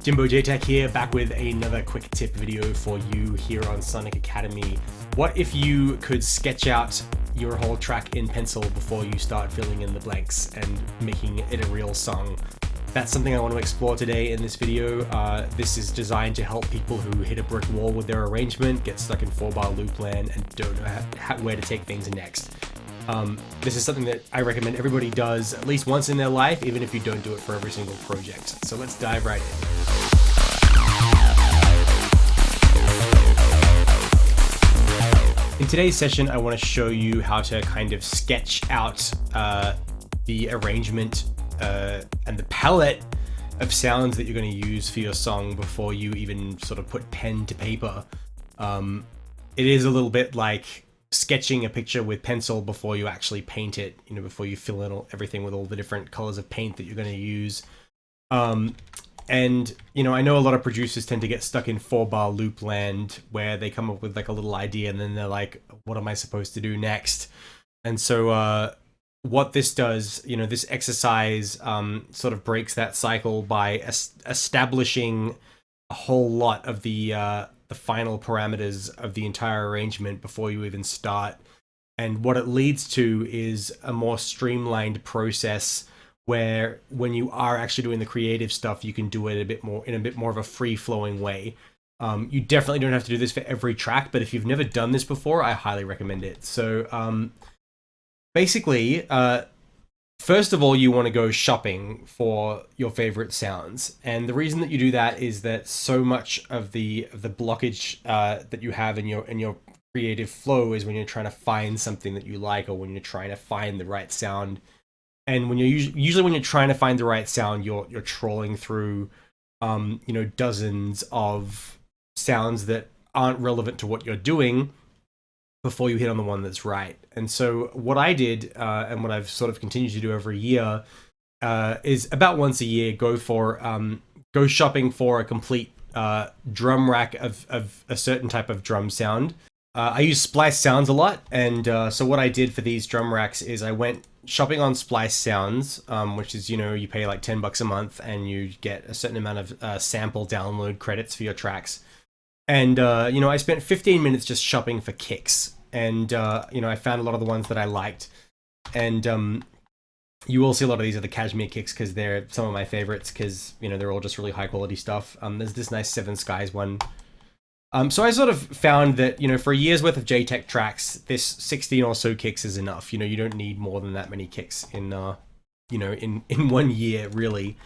Jimbo JTech here, back with another quick tip video for you here on Sonic Academy. What if you could sketch out your whole track in pencil before you start filling in the blanks and making it a real song? That's something I want to explore today in this video. This is designed to help people who hit a brick wall with their arrangement, get stuck in 4-bar loop land, and don't know where to take things next. This is something that I recommend everybody does at least once in their life, even if you don't do it for every single project. So let's dive right in. In today's session, I want to show you how to kind of sketch out the arrangement and the palette of sounds that you're going to use for your song before you even sort of put pen to paper. It is a little bit like sketching a picture with pencil before you actually paint it, you know, before you fill in everything with all the different colors of paint that you're going to use. And, you know, I know a lot of producers tend to get stuck in 4-bar loop land where they come up with like a little idea and then they're like, what am I supposed to do next? And so what this does, you know, this exercise sort of breaks that cycle by establishing a whole lot of the final parameters of the entire arrangement before you even start. And what it leads to is a more streamlined process where when you are actually doing the creative stuff, you can do it in a bit more of a free-flowing way. You definitely don't have to do this for every track, but if you've never done this before, I highly recommend it. So basically, first of all, you want to go shopping for your favorite sounds. And the reason that you do that is that so much of the blockage that you have in your creative flow is when you're trying to find something that you like, or when you're trying to find the right sound. And when you're usually when you're trying to find the right sound, you're trawling through, you know, dozens of sounds that aren't relevant to what you're doing before you hit on the one that's right. And so what I did, and what I've sort of continued to do every year, is about once a year go shopping for a complete drum rack of a certain type of drum sound. I use Splice Sounds a lot, and so what I did for these drum racks is I went shopping on Splice Sounds, which is, you know, you pay like $10 a month and you get a certain amount of sample download credits for your tracks. And, you know, I spent 15 minutes just shopping for kicks, and, you know, I found a lot of the ones that I liked. And you will see a lot of these are the Cashmere kicks because they're some of my favorites because, you know, they're all just really high quality stuff. There's this nice Seven Skies one. So I sort of found that, you know, for a year's worth of JTech tracks, this 16 or so kicks is enough. You know, you don't need more than that many kicks in, you know, in 1 year, really.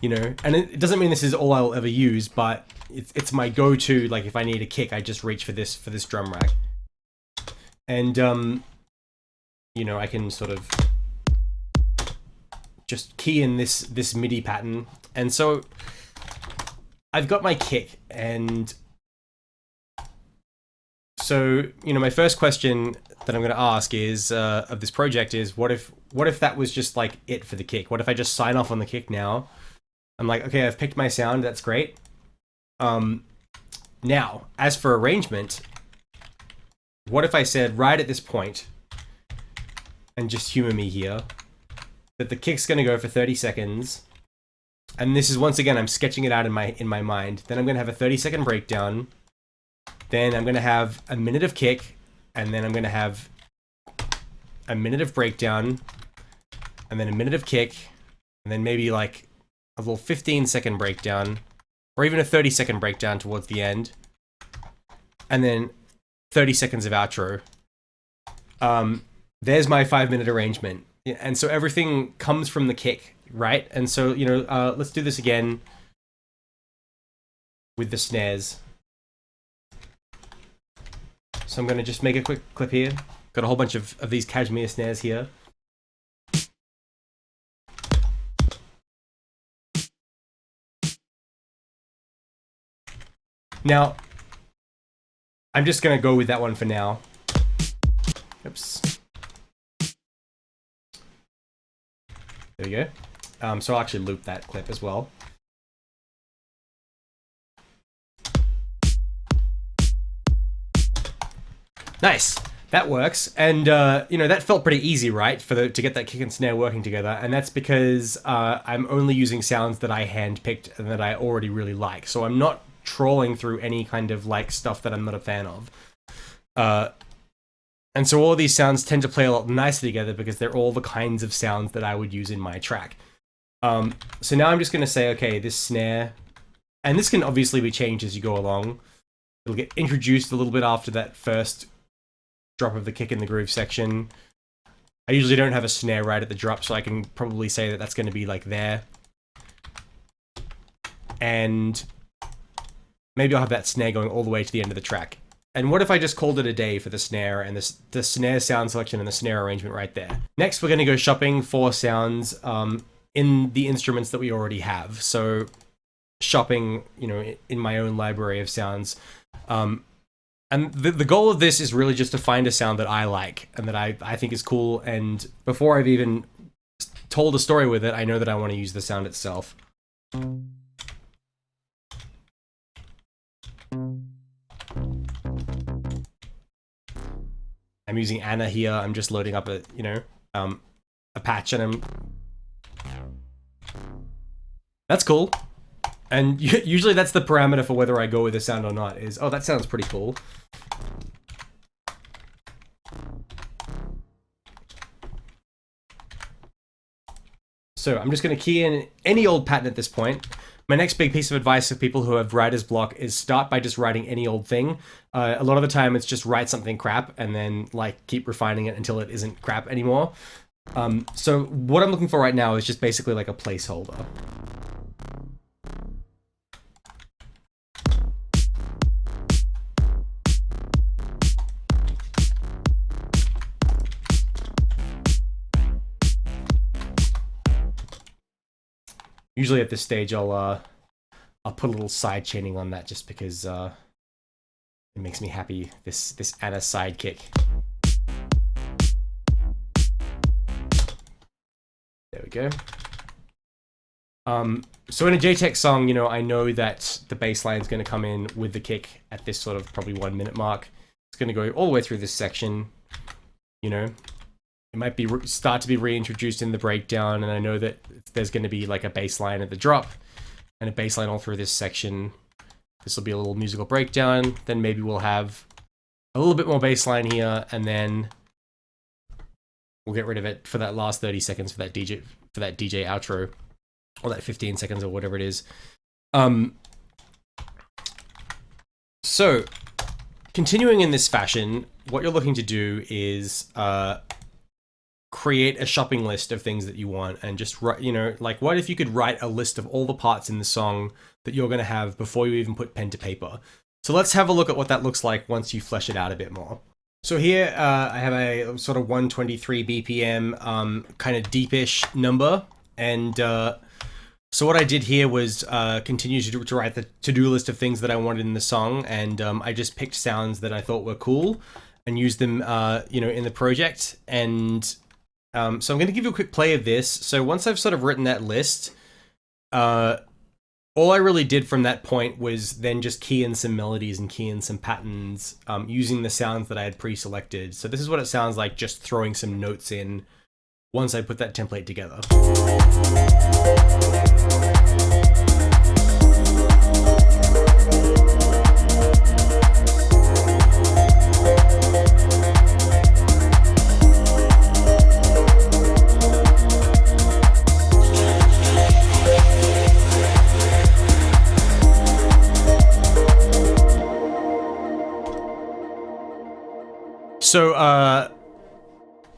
You know, and it doesn't mean this is all I'll ever use, but it's my go-to. Like, if I need a kick, I just reach for this drum rack. And, you know, I can sort of just key in this MIDI pattern. And so I've got my kick, and so, you know, my first question that I'm going to ask is of this project is, what if that was just like it for the kick? What if I just sign off on the kick now? I'm like, okay, I've picked my sound. That's great. Now, as for arrangement, what if I said right at this point, and just humor me here, that the kick's going to go for 30 seconds. And this is, once again, I'm sketching it out in my mind. Then I'm going to have a 30-second breakdown. Then I'm going to have a minute of kick, and then I'm going to have a minute of breakdown, and then a minute of kick, and then maybe like a little 15-second breakdown, or even a 30-second breakdown towards the end, and then 30 seconds of outro. There's my 5-minute arrangement. And so everything comes from the kick, right? And so, you know, let's do this again with the snares. So I'm going to just make a quick clip here. Got a whole bunch of these Cashmere snares here. Now, I'm just going to go with that one for now. Oops. There we go. So I'll actually loop that clip as well. Nice. that works. And you know, that felt pretty easy, right, to get that kick and snare working together. And that's because I'm only using sounds that I handpicked and that I already really like. So I'm not trawling through any kind of like stuff that I'm not a fan of. And so all of these sounds tend to play a lot nicer together because they're all the kinds of sounds that I would use in my track. So now I'm just going to say, okay, this snare, and this can obviously be changed as you go along. It'll get introduced a little bit after that first drop of the kick in the groove section. I usually don't have a snare right at the drop, so I can probably say that that's going to be like there. And maybe I'll have that snare going all the way to the end of the track. And what if I just called it a day for the snare and the snare sound selection and the snare arrangement right there? Next, we're going to go shopping for sounds in the instruments that we already have. So shopping, you know, in my own library of sounds. And the goal of this is really just to find a sound that I like and that I think is cool. And before I've even told a story with it, I know that I want to use the sound itself. I'm using Anna here. I'm just loading up a, you know, a patch, and that's cool. And usually that's the parameter for whether I go with a sound or not, is, oh, that sounds pretty cool. So I'm just going to key in any old pattern at this point. My next big piece of advice for people who have writer's block is start by just writing any old thing. A lot of the time it's just write something crap and then like keep refining it until it isn't crap anymore. So what I'm looking for right now is just basically like a placeholder. Usually at this stage, I'll put a little side chaining on that just because it makes me happy. This Anna sidekick. There we go. So in a JTech song, you know, I know that the bass line is going to come in with the kick at this sort of probably 1 minute mark. It's going to go all the way through this section. You know, it might be start to be reintroduced in the breakdown, and I know that there's going to be like a bass line at the drop and a bass line all through this section. This will be a little musical breakdown. Then maybe we'll have a little bit more bass line here, and then we'll get rid of it for that last 30 seconds for that DJ outro, or that 15 seconds or whatever it is. So continuing in this fashion, what you're looking to do is create a shopping list of things that you want, and just write, you know, like what if you could write a list of all the parts in the song that you're going to have before you even put pen to paper. So let's have a look at what that looks like once you flesh it out a bit more. So here I have a sort of 123 BPM kind of deepish number, and so what I did here was continue to write the to-do list of things that I wanted in the song, and I just picked sounds that I thought were cool and used them, you know, in the project. And so I'm going to give you a quick play of this. So once I've sort of written that list, all I really did from that point was then just key in some melodies and key in some patterns using the sounds that I had pre-selected. So this is what it sounds like just throwing some notes in once I put that template together. So I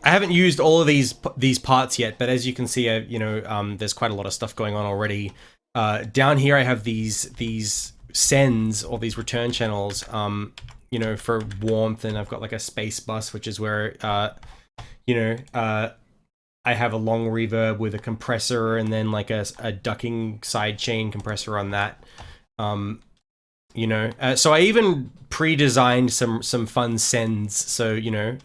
haven't used all of these parts yet, but as you can see, you know, there's quite a lot of stuff going on already. Down here, I have these sends, or these return channels, you know, for warmth, and I've got like a space bus, which is where, you know, I have a long reverb with a compressor, and then like a ducking sidechain compressor on that. You know, so I even pre-designed some fun sends. So, you know,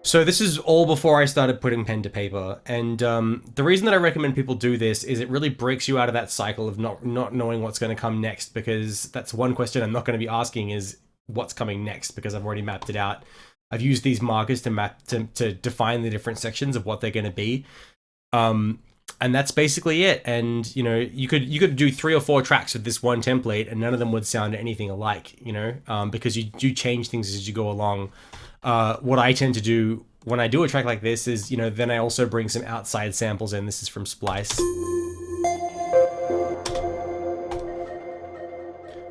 So this is all before I started putting pen to paper, and the reason that I recommend people do this is it really breaks you out of that cycle of not knowing what's going to come next, because that's one question I'm not going to be asking is what's coming next, because I've already mapped it out. I've used these markers to define the different sections of what they're going to be, and that's basically it. And you know, you could do 3 or 4 tracks with this one template, and none of them would sound anything alike, you know, because you do change things as you go along. What I tend to do when I do a track like this is, you know, then I also bring some outside samples in. This is from Splice.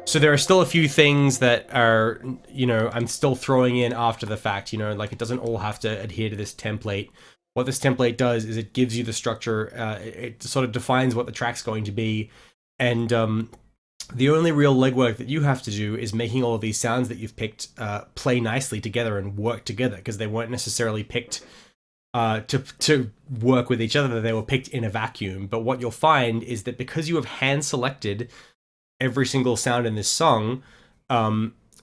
So there are still a few things that are, you know, I'm still throwing in after the fact, you know, like it doesn't all have to adhere to this template. What this template does is it gives you the structure, it sort of defines what the track's going to be, and the only real legwork that you have to do is making all of these sounds that you've picked play nicely together and work together, because they weren't necessarily picked to work with each other, they were picked in a vacuum. But what you'll find is that because you have hand selected every single sound in this song,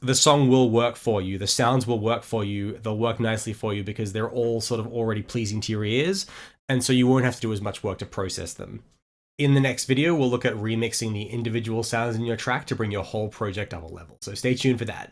the song will work for you, the sounds will work for you, they'll work nicely for you because they're all sort of already pleasing to your ears, and so you won't have to do as much work to process them. In the next video, we'll look at remixing the individual sounds in your track to bring your whole project up a level, so stay tuned for that.